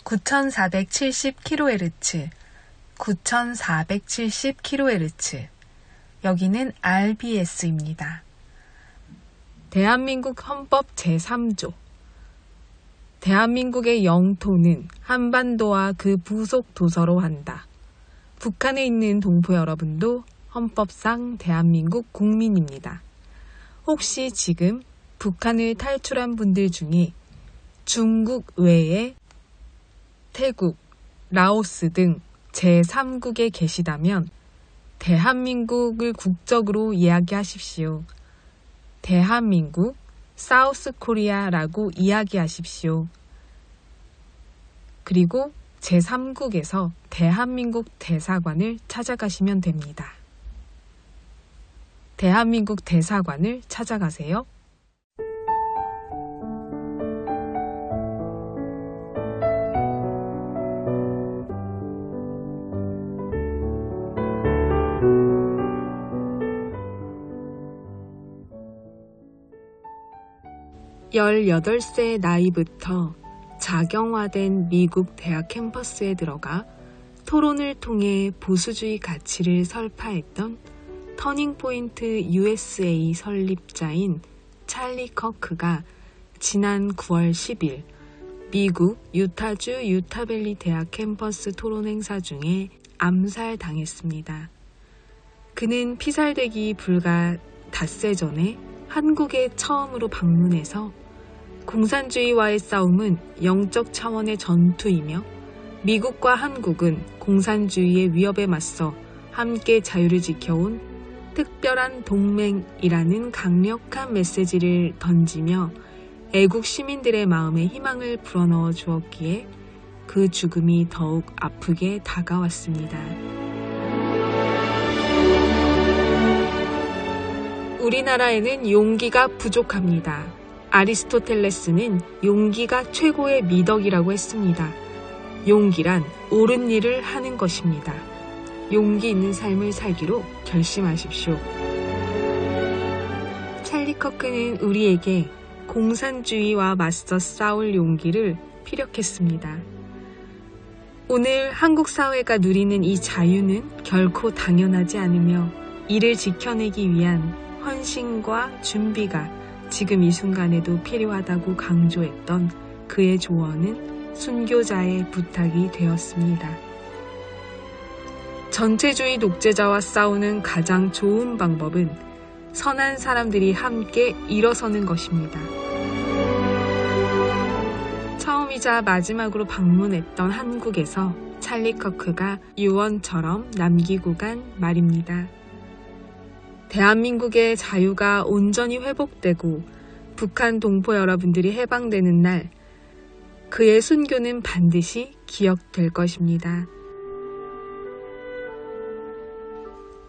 9470kHz, 9470kHz. 여기는 RBS입니다. 대한민국 헌법 제3조. 대한민국의 영토는 한반도와 그 부속 도서로 한다. 북한에 있는 동포 여러분도 헌법상 대한민국 국민입니다. 혹시 지금 북한을 탈출한 분들 중에 중국 외에 태국, 라오스 등 제3국에 계시다면 대한민국을 국적으로 이야기하십시오. 대한민국, 사우스 코리아라고 이야기하십시오. 그리고 제3국에서 대한민국 대사관을 찾아가시면 됩니다. 대한민국 대사관을 찾아가세요. 열여덟 세 나이부터 자경화된 미국 대학 캠퍼스에 들어가 토론을 통해 보수주의 가치를 설파했던 터닝포인트 USA 설립자인 찰리 커크가 지난 9월 10일 미국 유타주 유타밸리 대학 캠퍼스 토론 행사 중에 암살당했습니다. 그는 피살되기 불과 닷새 전에 한국에 처음으로 방문해서 공산주의와의 싸움은 영적 차원의 전투이며 미국과 한국은 공산주의의 위협에 맞서 함께 자유를 지켜온 특별한 동맹이라는 강력한 메시지를 던지며 애국 시민들의 마음에 희망을 불어넣어 주었기에 그 죽음이 더욱 아프게 다가왔습니다. 우리나라에는 용기가 부족합니다. 아리스토텔레스는 용기가 최고의 미덕이라고 했습니다. 용기란 옳은 일을 하는 것입니다. 용기 있는 삶을 살기로 결심하십시오. 찰리 커크는 우리에게 공산주의와 맞서 싸울 용기를 피력했습니다. 오늘 한국 사회가 누리는 이 자유는 결코 당연하지 않으며 이를 지켜내기 위한 헌신과 준비가 지금 이 순간에도 필요하다고 강조했던 그의 조언은 순교자의 부탁이 되었습니다. 전체주의 독재자와 싸우는 가장 좋은 방법은 선한 사람들이 함께 일어서는 것입니다. 처음이자 마지막으로 방문했던 한국에서 찰리 커크가 유언처럼 남기고 간 말입니다. 대한민국의 자유가 온전히 회복되고 북한 동포 여러분들이 해방되는 날, 그의 순교는 반드시 기억될 것입니다.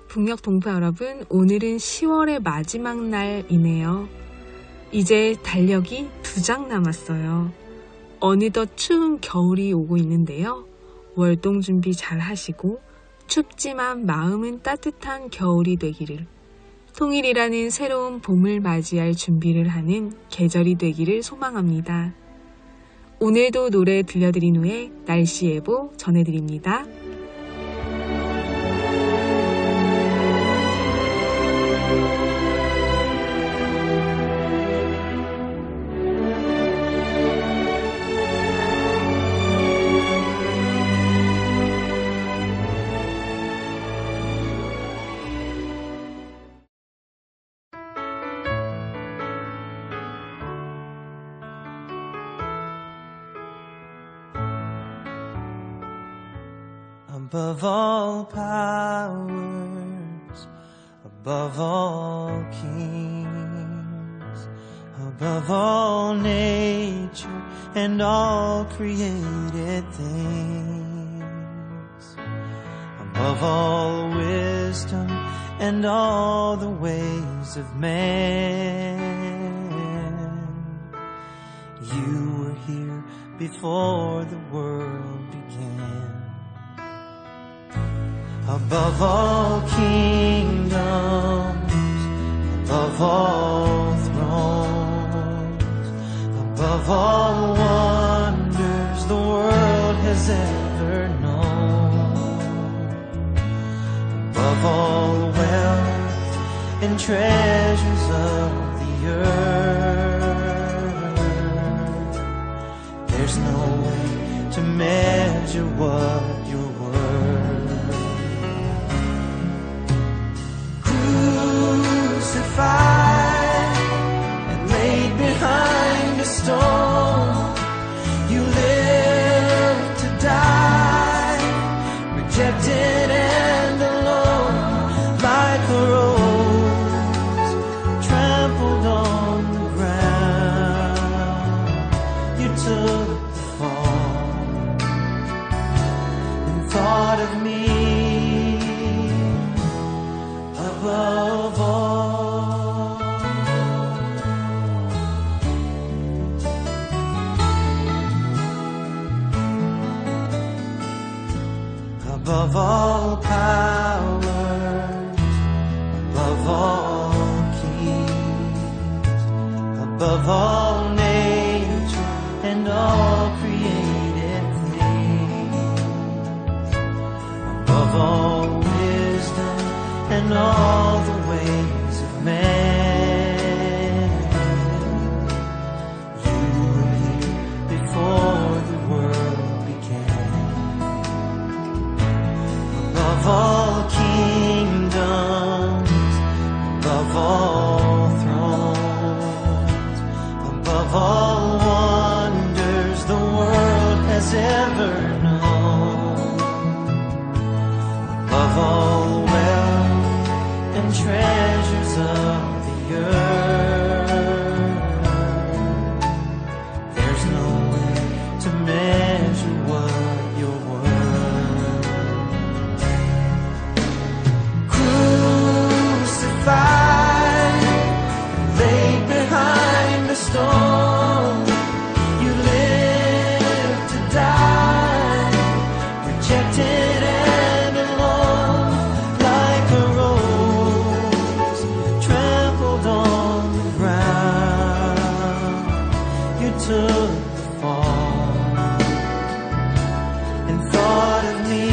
북녘 동포 여러분, 오늘은 10월의 마지막 날이네요. 이제 달력이 2장 남았어요. 어느덧 추운 겨울이 오고 있는데요. 월동 준비 잘 하시고 춥지만 마음은 따뜻한 겨울이 되기를, 통일이라는 새로운 봄을 맞이할 준비를 하는 계절이 되기를 소망합니다. 오늘도 노래 들려드린 후에 날씨 예보 전해드립니다. Above all powers, above all kings, above all nature and all created things, above all wisdom and all the ways of man, you were here before the world began. Above all kingdoms, above all thrones, above all wonders the world has ever known. Above all wealth and treasures of the earth, there's no way to measure what you're worth. Crucified and laid behind a stone, you live to die, rejected and alone, like a rose trampled on the ground. You took the fall and thought of me above all. Above all powers, above all kings, above all nature and all created things, above all wisdom and all the ways of man, you were here before the world began. Above all kingdoms, above all thrones, above all wonders the world has ever known, above all wealth and treasures of the earth, there's no way to measure what you're worth. Laid behind the stone, you live to die, rejected and alone, like a rose trampled on the ground. You took the fall and thought of me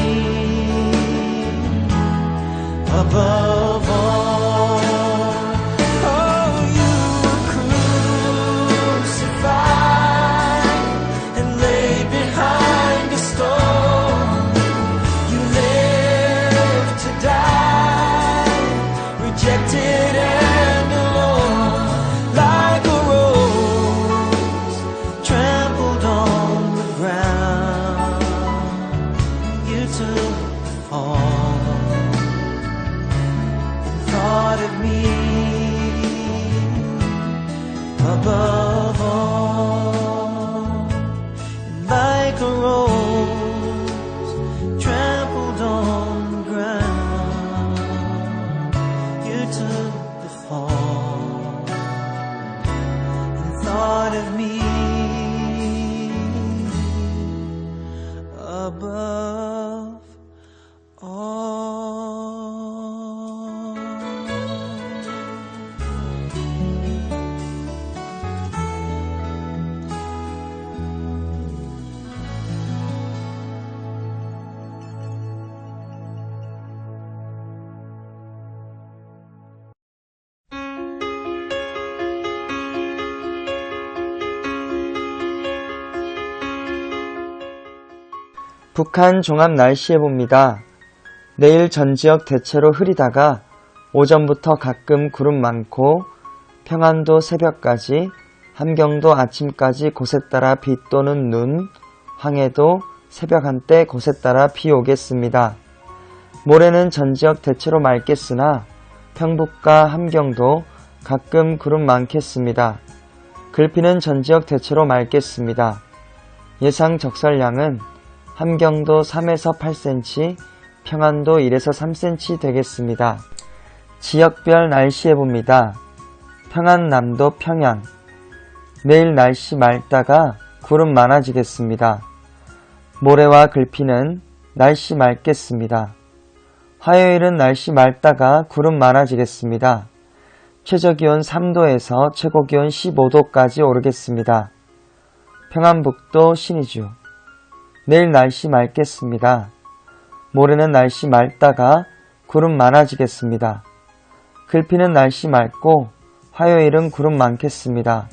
above all. Above all, like a rose trampled on the ground, you took the fall and thought of me above all. 북한 종합 날씨 예보입니다. 내일 전 지역 대체로 흐리다가 오전부터 가끔 구름 많고 평안도 새벽까지, 함경도 아침까지 곳에 따라 비 또는 눈, 황해도 새벽 한때 곳에 따라 비 오겠습니다. 모레는 전 지역 대체로 맑겠으나 평북과 함경도 가끔 구름 많겠습니다. 글피는 전 지역 대체로 맑겠습니다. 예상 적설량은 함경도 3에서 8cm, 평안도 1에서 3cm 되겠습니다. 지역별 날씨 예보입니다. 평안남도 평양, 내일 날씨 맑다가 구름 많아지겠습니다. 모레와 글피는 날씨 맑겠습니다. 화요일은 날씨 맑다가 구름 많아지겠습니다. 최저기온 3도에서 최고기온 15도까지 오르겠습니다. 평안북도 신의주, 내일 날씨 맑겠습니다. 모레는 날씨 맑다가 구름 많아지겠습니다. 글피는 날씨 맑고 화요일은 구름 많겠습니다.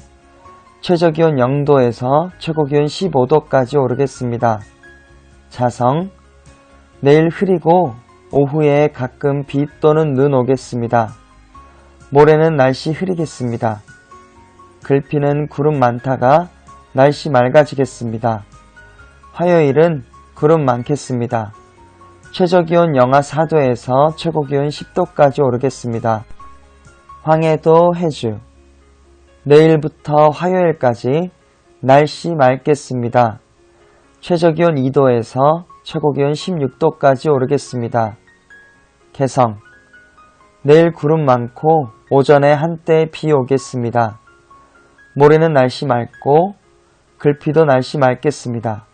최저기온 0도에서 최고기온 15도까지 오르겠습니다. 자성, 내일 흐리고 오후에 가끔 비 또는 눈 오겠습니다. 모레는 날씨 흐리겠습니다. 글피는 구름 많다가 날씨 맑아지겠습니다. 화요일은 구름 많겠습니다. 최저기온 영하 4도에서 최고기온 10도까지 오르겠습니다. 황해도 해주, 내일부터 화요일까지 날씨 맑겠습니다. 최저기온 2도에서 최고기온 16도까지 오르겠습니다. 개성, 내일 구름 많고 오전에 한때 비 오겠습니다. 모레는 날씨 맑고 글피도 날씨 맑겠습니다.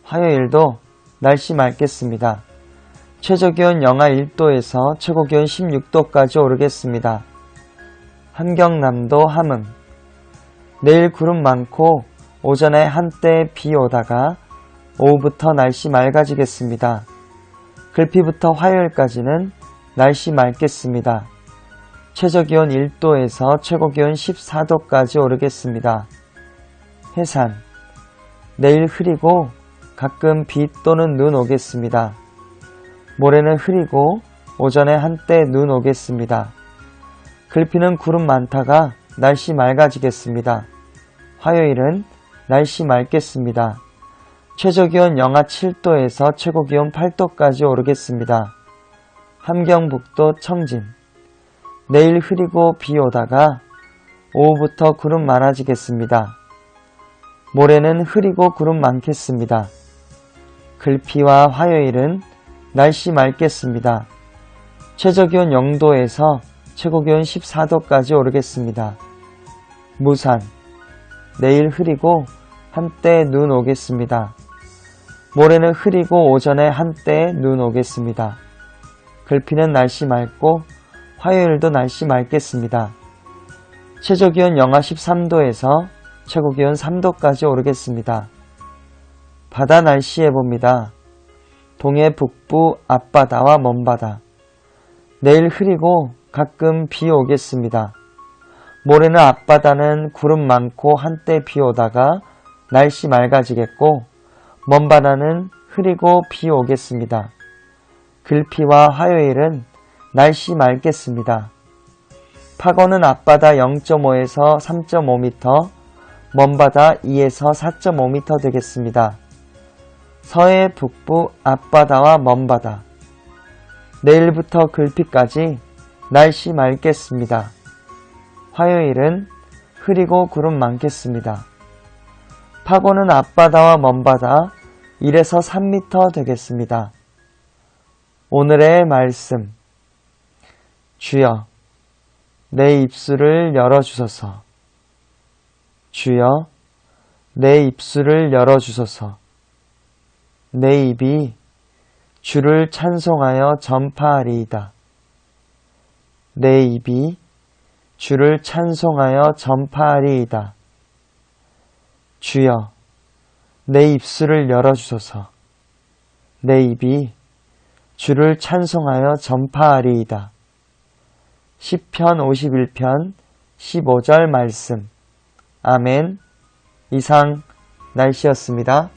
화요일도 날씨 맑겠습니다. 최저기온 영하 1도에서 최고기온 16도까지 오르겠습니다. 함경남도 함흥, 내일 구름 많고 오전에 한때 비 오다가 오후부터 날씨 맑아지겠습니다. 글피부터 화요일까지는 날씨 맑겠습니다. 최저기온 1도에서 최고기온 14도까지 오르겠습니다. 해산, 내일 흐리고 가끔 비 또는 눈 오겠습니다. 모레는 흐리고 오전에 한때 눈 오겠습니다. 글피는 구름 많다가 날씨 맑아지겠습니다. 화요일은 날씨 맑겠습니다. 최저기온 영하 7도에서 최고기온 8도까지 오르겠습니다. 함경북도 청진, 내일 흐리고 비 오다가 오후부터 구름 많아지겠습니다. 모레는 흐리고 구름 많겠습니다. 글피와 화요일은 날씨 맑겠습니다. 최저기온 0도에서 최고기온 14도까지 오르겠습니다. 무산, 내일 흐리고 한때 눈 오겠습니다. 모레는 흐리고 오전에 한때 눈 오겠습니다. 글피는 날씨 맑고 화요일도 날씨 맑겠습니다. 최저기온 영하 13도에서 최고기온 3도까지 오르겠습니다. 바다 날씨 예보입니다. 동해 북부 앞바다와 먼바다, 내일 흐리고 가끔 비 오겠습니다. 모레는 앞바다는 구름 많고 한때 비 오다가 날씨 맑아지겠고 먼바다는 흐리고 비 오겠습니다. 글피와 화요일은 날씨 맑겠습니다. 파고는 앞바다 0.5에서 3.5m, 먼바다 2에서 4.5m 되겠습니다. 서해 북부 앞바다와 먼바다, 내일부터 글피까지 날씨 맑겠습니다. 화요일은 흐리고 구름 많겠습니다. 파고는 앞바다와 먼바다 1에서 3m 되겠습니다. 오늘의 말씀, 주여, 내 입술을 열어주소서. 주여, 내 입술을 열어주소서. 내 입이 주를 찬송하여 전파하리이다. 내 입이 주를 찬송하여 전파하리이다. 주여, 내 입술을 열어주소서. 내 입이 주를 찬송하여 전파하리이다. 시편 51편 15절 말씀. 아멘. 이상 날씨였습니다.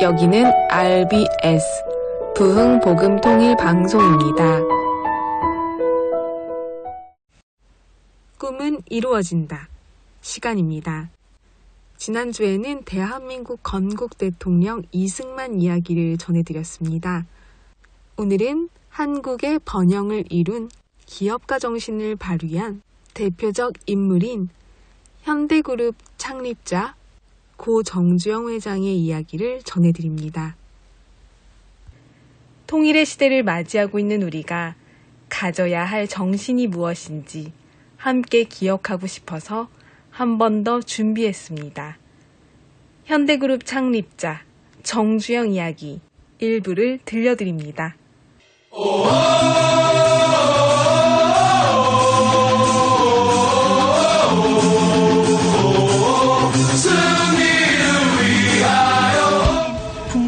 여기는 RBS 부흥복음통일방송입니다. 꿈은 이루어진다. 시간입니다. 지난주에는 대한민국 건국 대통령 이승만 이야기를 전해드렸습니다. 오늘은 한국의 번영을 이룬 기업가 정신을 발휘한 대표적 인물인 현대그룹 창립자 고 정주영 회장의 이야기를 전해드립니다. 통일의 시대를 맞이하고 있는 우리가 가져야 할 정신이 무엇인지 함께 기억하고 싶어서 한 번 더 준비했습니다. 현대그룹 창립자 정주영 이야기 일부를 들려드립니다.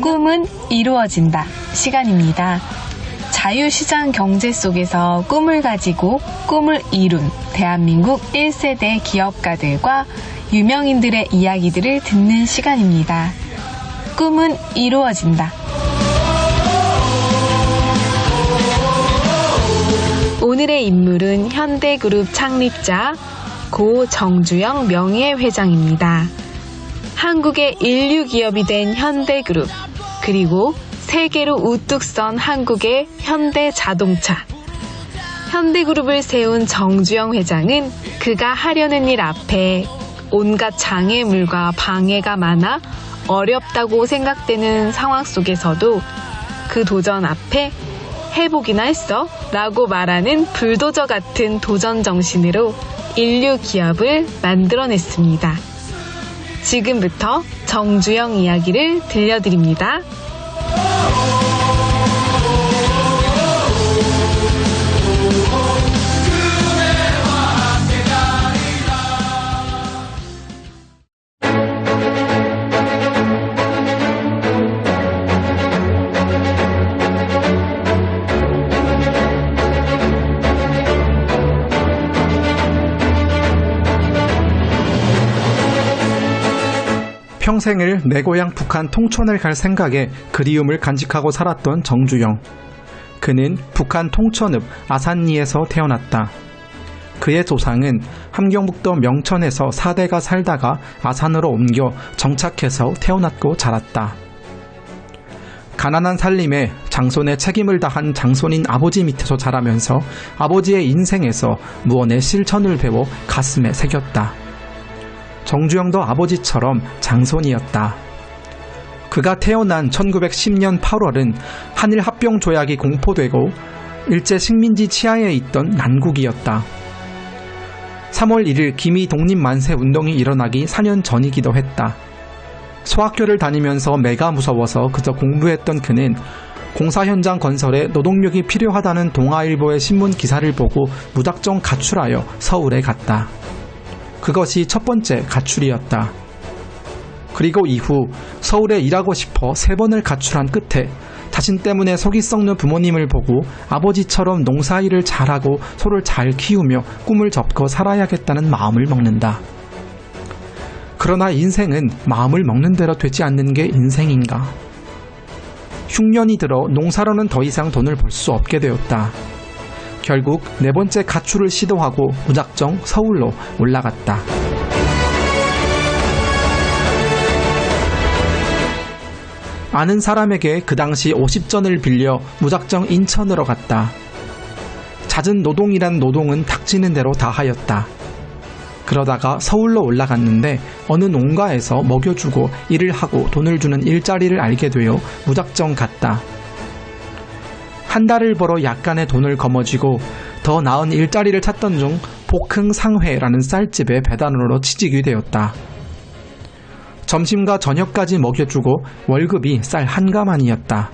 꿈은 이루어진다 시간입니다. 자유시장 경제 속에서 꿈을 가지고 꿈을 이룬 대한민국 1세대 기업가들과 유명인들의 이야기들을 듣는 시간입니다. 꿈은 이루어진다. 오늘의 인물은 현대그룹 창립자 고 정주영 명예회장입니다. 한국의 인류 기업이 된 현대그룹, 그리고 세계로 우뚝 선 한국의 현대자동차. 현대그룹을 세운 정주영 회장은 그가 하려는 일 앞에 온갖 장애물과 방해가 많아 어렵다고 생각되는 상황 속에서도 그 도전 앞에 해보기나 했어 라고 말하는 불도저 같은 도전 정신으로 인류 기업을 만들어냈습니다. 지금부터 정주영 이야기를 들려드립니다. 평생을 내 고향 북한 통천을 갈 생각에 그리움을 간직하고 살았던 정주영. 그는 북한 통천읍 아산리에서 태어났다. 그의 조상은 함경북도 명천에서 4대가 살다가 아산으로 옮겨 정착해서 태어났고 자랐다. 가난한 살림에 장손의 책임을 다한 장손인 아버지 밑에서 자라면서 아버지의 인생에서 무언의 실천을 배워 가슴에 새겼다. 정주영도 아버지처럼 장손이었다. 그가 태어난 1910년 8월은 한일 합병 조약이 공포되고 일제 식민지 치하에 있던 난국이었다. 3월 1일 기미 독립만세 운동이 일어나기 4년 전이기도 했다. 소학교를 다니면서 매가 무서워서 그저 공부했던 그는 공사 현장 건설에 노동력이 필요하다는 동아일보의 신문 기사를 보고 무작정 가출하여 서울에 갔다. 그것이 첫 번째 가출이었다. 그리고 이후 서울에 일하고 싶어 3번을 가출한 끝에 자신 때문에 속이 썩는 부모님을 보고 아버지처럼 농사일을 잘하고 소를 잘 키우며 꿈을 접고 살아야겠다는 마음을 먹는다. 그러나 인생은 마음을 먹는 대로 되지 않는 게 인생인가? 흉년이 들어 농사로는 더 이상 돈을 벌 수 없게 되었다. 결국 4번째 가출을 시도하고 무작정 서울로 올라갔다. 아는 사람에게 그 당시 50전을 빌려 무작정 인천으로 갔다. 잦은 노동이란 노동은 닥치는 대로 다 하였다. 그러다가 서울로 올라갔는데 어느 농가에서 먹여주고 일을 하고 돈을 주는 일자리를 알게 되어 무작정 갔다. 한 달을 벌어 약간의 돈을 거머쥐고 더 나은 일자리를 찾던 중 복흥상회라는 쌀집에 배달원으로 취직이 되었다. 점심과 저녁까지 먹여주고 월급이 쌀 한 가만이었다.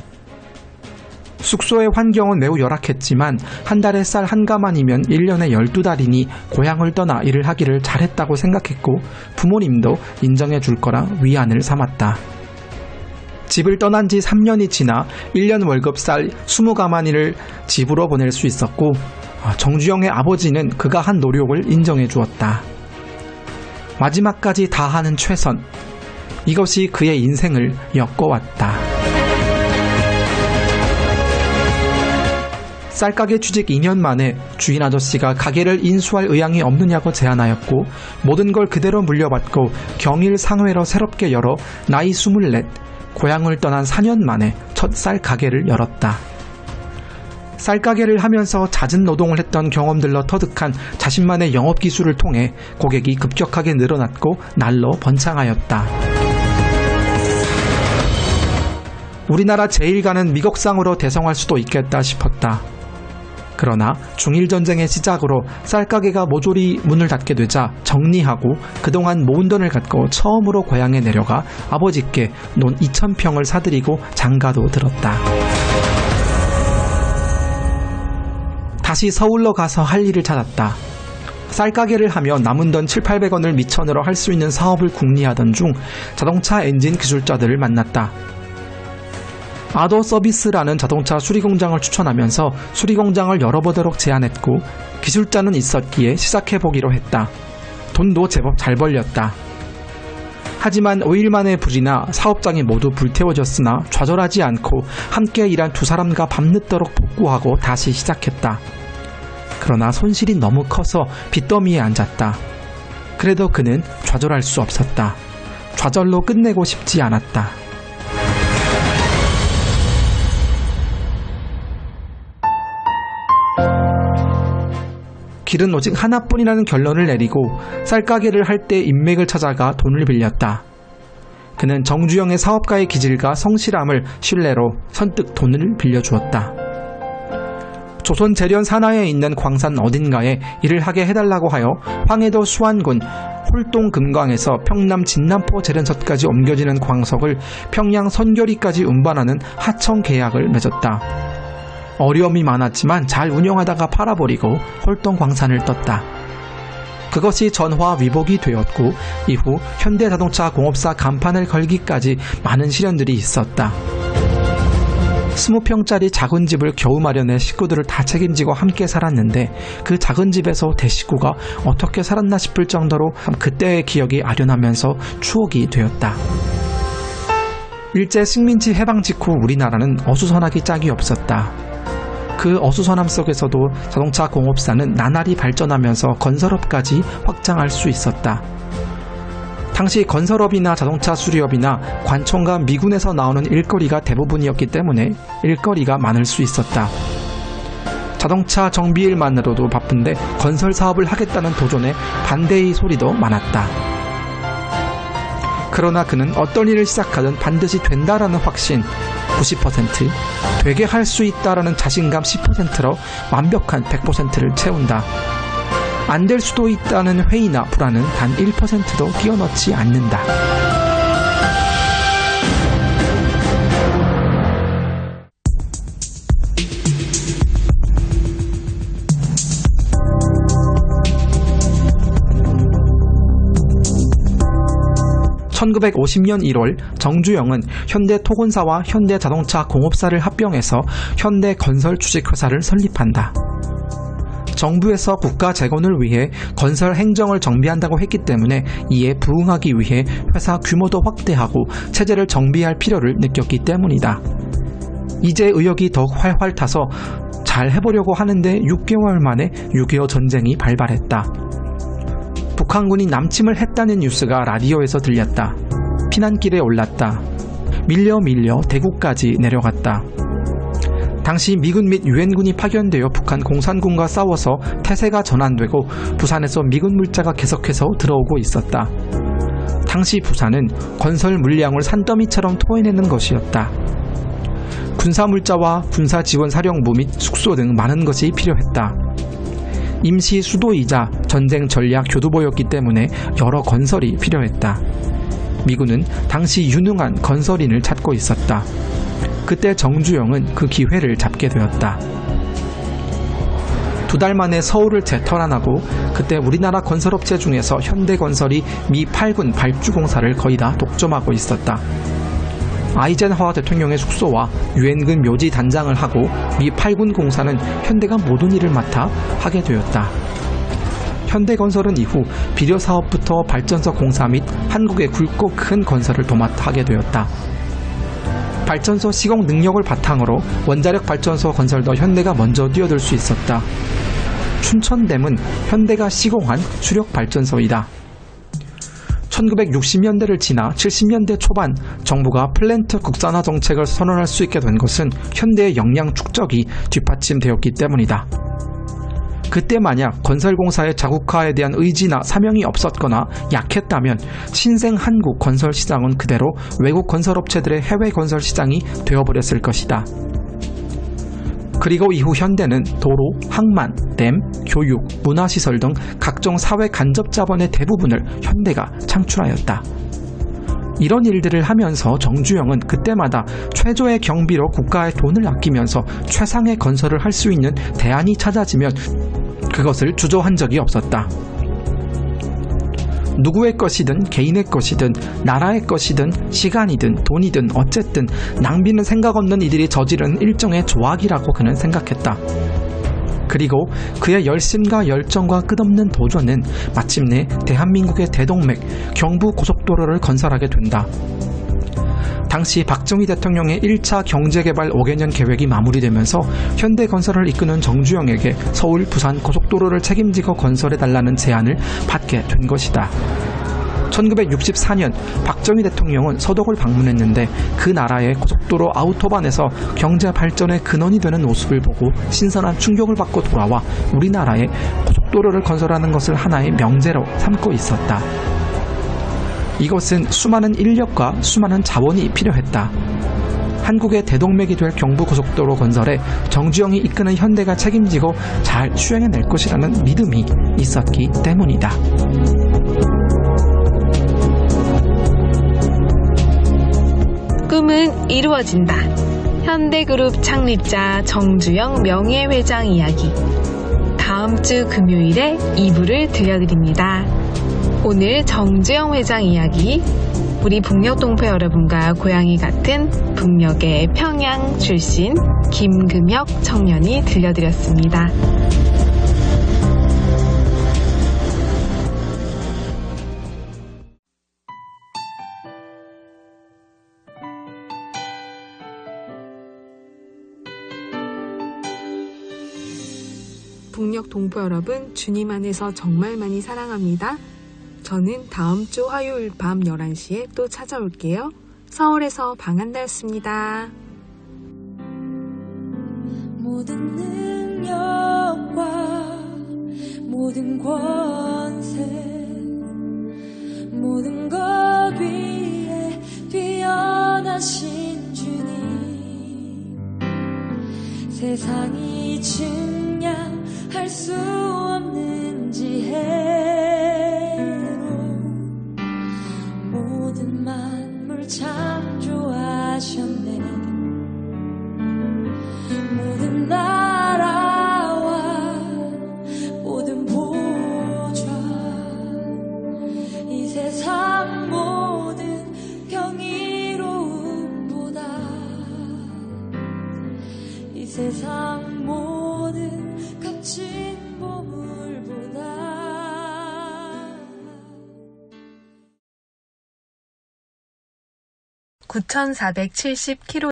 숙소의 환경은 매우 열악했지만 한 달에 쌀 한 가만이면 1년에 12달이니 고향을 떠나 일을 하기를 잘했다고 생각했고 부모님도 인정해 줄 거라 위안을 삼았다. 집을 떠난 지 3년이 지나 1년 월급 쌀 20가마니를 집으로 보낼 수 있었고 정주영의 아버지는 그가 한 노력을 인정해 주었다. 마지막까지 다하는 최선, 이것이 그의 인생을 엮어왔다. 쌀가게 취직 2년 만에 주인 아저씨가 가게를 인수할 의향이 없느냐고 제안하였고 모든 걸 그대로 물려받고 경일상회로 새롭게 열어 나이 24, 고향을 떠난 4년 만에 첫 쌀가게를 열었다. 쌀가게를 하면서 잦은 노동을 했던 경험들로 터득한 자신만의 영업기술을 통해 고객이 급격하게 늘어났고 날로 번창하였다. 우리나라 제1가는 미국상으로 대성할 수도 있겠다 싶었다. 그러나 중일전쟁의 시작으로 쌀가게가 모조리 문을 닫게 되자 정리하고 그동안 모은 돈을 갖고 처음으로 고향에 내려가 아버지께 논 2,000평을 사들이고 장가도 들었다. 다시 서울로 가서 할 일을 찾았다. 쌀가게를 하며 남은 돈 700~800원을 미천으로 할 수 있는 사업을 궁리하던 중 자동차 엔진 기술자들을 만났다. 아더 서비스라는 자동차 수리공장을 추천하면서 수리공장을 열어보도록 제안했고 기술자는 있었기에 시작해보기로 했다. 돈도 제법 잘 벌렸다. 하지만 5일 만에 불이 나 사업장이 모두 불태워졌으나 좌절하지 않고 함께 일한 두 사람과 밤늦도록 복구하고 다시 시작했다. 그러나 손실이 너무 커서 빚더미에 앉았다. 그래도 그는 좌절할 수 없었다. 좌절로 끝내고 싶지 않았다. 길은 오직 하나뿐이라는 결론을 내리고 쌀가게를 할 때 인맥을 찾아가 돈을 빌렸다. 그는 정주영의 사업가의 기질과 성실함을 신뢰로 선뜻 돈을 빌려주었다. 조선 재련 산하에 있는 광산 어딘가에 일을 하게 해달라고 하여 황해도 수안군 홀동 금광에서 평남 진남포 재련소까지 옮겨지는 광석을 평양 선교리까지 운반하는 하청 계약을 맺었다. 어려움이 많았지만 잘 운영하다가 팔아버리고 홀동 광산을 떴다. 그것이 전화위복이 되었고 이후 현대자동차 공업사 간판을 걸기까지 많은 시련들이 있었다. 20평짜리 작은 집을 겨우 마련해 식구들을 다 책임지고 함께 살았는데 그 작은 집에서 대식구가 어떻게 살았나 싶을 정도로 그때의 기억이 아련하면서 추억이 되었다. 일제 식민지 해방 직후 우리나라는 어수선하기 짝이 없었다. 그 어수선함 속에서도 자동차 공업사는 나날이 발전하면서 건설업까지 확장할 수 있었다. 당시 건설업이나 자동차 수리업이나 관청과 미군에서 나오는 일거리가 대부분이었기 때문에 일거리가 많을 수 있었다. 자동차 정비일만으로도 바쁜데 건설 사업을 하겠다는 도전에 반대의 소리도 많았다. 그러나 그는 어떤 일을 시작하든 반드시 된다라는 확신 90%, 되게 할 수 있다라는 자신감 10%로 완벽한 100%를 채운다. 안 될 수도 있다는 회의나 불안은 단 1%도 끼워넣지 않는다. (1950년 1월) 정주영은 현대토건사와 현대자동차 공업사를 합병해서 현대건설주식회사를 설립한다. 정부에서 국가 재건을 위해 건설 행정을 정비한다고 했기 때문에 이에 부응하기 위해 회사 규모도 확대하고 체제를 정비할 필요를 느꼈기 때문이다. 이제 의욕이 더욱 활활 타서 잘 해보려고 하는데 6개월 만에 6.25 전쟁이 발발했다. 북한군이 남침을 했다는 뉴스가 라디오에서 들렸다. 피난길에 올랐다. 밀려 대구까지 내려갔다. 당시 미군 및 유엔군이 파견되어 북한 공산군과 싸워서 태세가 전환되고 부산에서 미군 물자가 계속해서 들어오고 있었다. 당시 부산은 건설 물량을 산더미처럼 토해내는 것이었다. 군사물자와 군사지원사령부 및 숙소 등 많은 것이 필요했다. 임시 수도이자 전쟁 전략 교두보였기 때문에 여러 건설이 필요했다. 미군은 당시 유능한 건설인을 찾고 있었다. 그때 정주영은 그 기회를 잡게 되었다. 2달 만에 서울을 재탈환하고 그때 우리나라 건설업체 중에서 현대건설이 미 8군 발주공사를 거의 다 독점하고 있었다. 아이젠하워 대통령의 숙소와 유엔군 묘지 단장을 하고 미 8군 공사는 현대가 모든 일을 맡아 하게 되었다. 현대건설은 이후 비료사업부터 발전소 공사 및 한국의 굵고 큰 건설을 도맡아 하게 되었다. 발전소 시공 능력을 바탕으로 원자력 발전소 건설도 현대가 먼저 뛰어들 수 있었다. 춘천댐은 현대가 시공한 수력 발전소이다. 1960년대를 지나 70년대 초반 정부가 플랜트 국산화 정책을 선언할 수 있게 된 것은 현대의 역량 축적이 뒷받침되었기 때문이다. 그때 만약 건설공사의 자국화에 대한 의지나 사명이 없었거나 약했다면 신생 한국 건설 시장은 그대로 외국 건설업체들의 해외 건설 시장이 되어버렸을 것이다. 그리고 이후 현대는 도로, 항만, 댐, 교육, 문화시설 등 각종 사회 간접 자본의 대부분을 현대가 창출하였다. 이런 일들을 하면서 정주영은 그때마다 최저의 경비로 국가의 돈을 아끼면서 최상의 건설을 할 수 있는 대안이 찾아지면 그것을 주저한 적이 없었다. 누구의 것이든 개인의 것이든 나라의 것이든 시간이든 돈이든 어쨌든 낭비는 생각 없는 이들이 저지른 일종의 조악이라고 그는 생각했다. 그리고 그의 열심과 열정과 끝없는 도전은 마침내 대한민국의 대동맥 경부고속도로를 건설하게 된다. 당시 박정희 대통령의 1차 경제개발 5개년 계획이 마무리되면서 현대건설을 이끄는 정주영에게 서울, 부산 고속도로를 책임지고 건설해달라는 제안을 받게 된 것이다. 1964년 박정희 대통령은 서독을 방문했는데 그 나라의 고속도로 아우토반에서 경제 발전의 근원이 되는 모습을 보고 신선한 충격을 받고 돌아와 우리나라에 고속도로를 건설하는 것을 하나의 명제로 삼고 있었다. 이것은 수많은 인력과 수많은 자원이 필요했다. 한국의 대동맥이 될 경부고속도로 건설에 정주영이 이끄는 현대가 책임지고 잘 수행해낼 것이라는 믿음이 있었기 때문이다. 꿈은 이루어진다. 현대그룹 창립자 정주영 명예회장 이야기. 다음 주 금요일에 2부를 들려드립니다. 오늘 정주영 회장 이야기, 우리 북녘 동포 여러분과 고향이 같은 북녘의 평양 출신 김금혁 청년이 들려드렸습니다. 북녘 동포 여러분, 주님 안에서 정말 많이 사랑합니다. 저는 다음 주 화요일 밤 11시에 또 찾아올게요. 서울에서 방한다였습니다. 모든 능력과 모든 권세 모든 것 위에 뛰어나신 주님, 세상이 증량할 수 없는 지혜로 모든 만물 창조하셨네. 모든 나라와 모든 보좌, 이 세상 모든 경이로움보다, 이 세상 모든 값진 보물보다 9,470km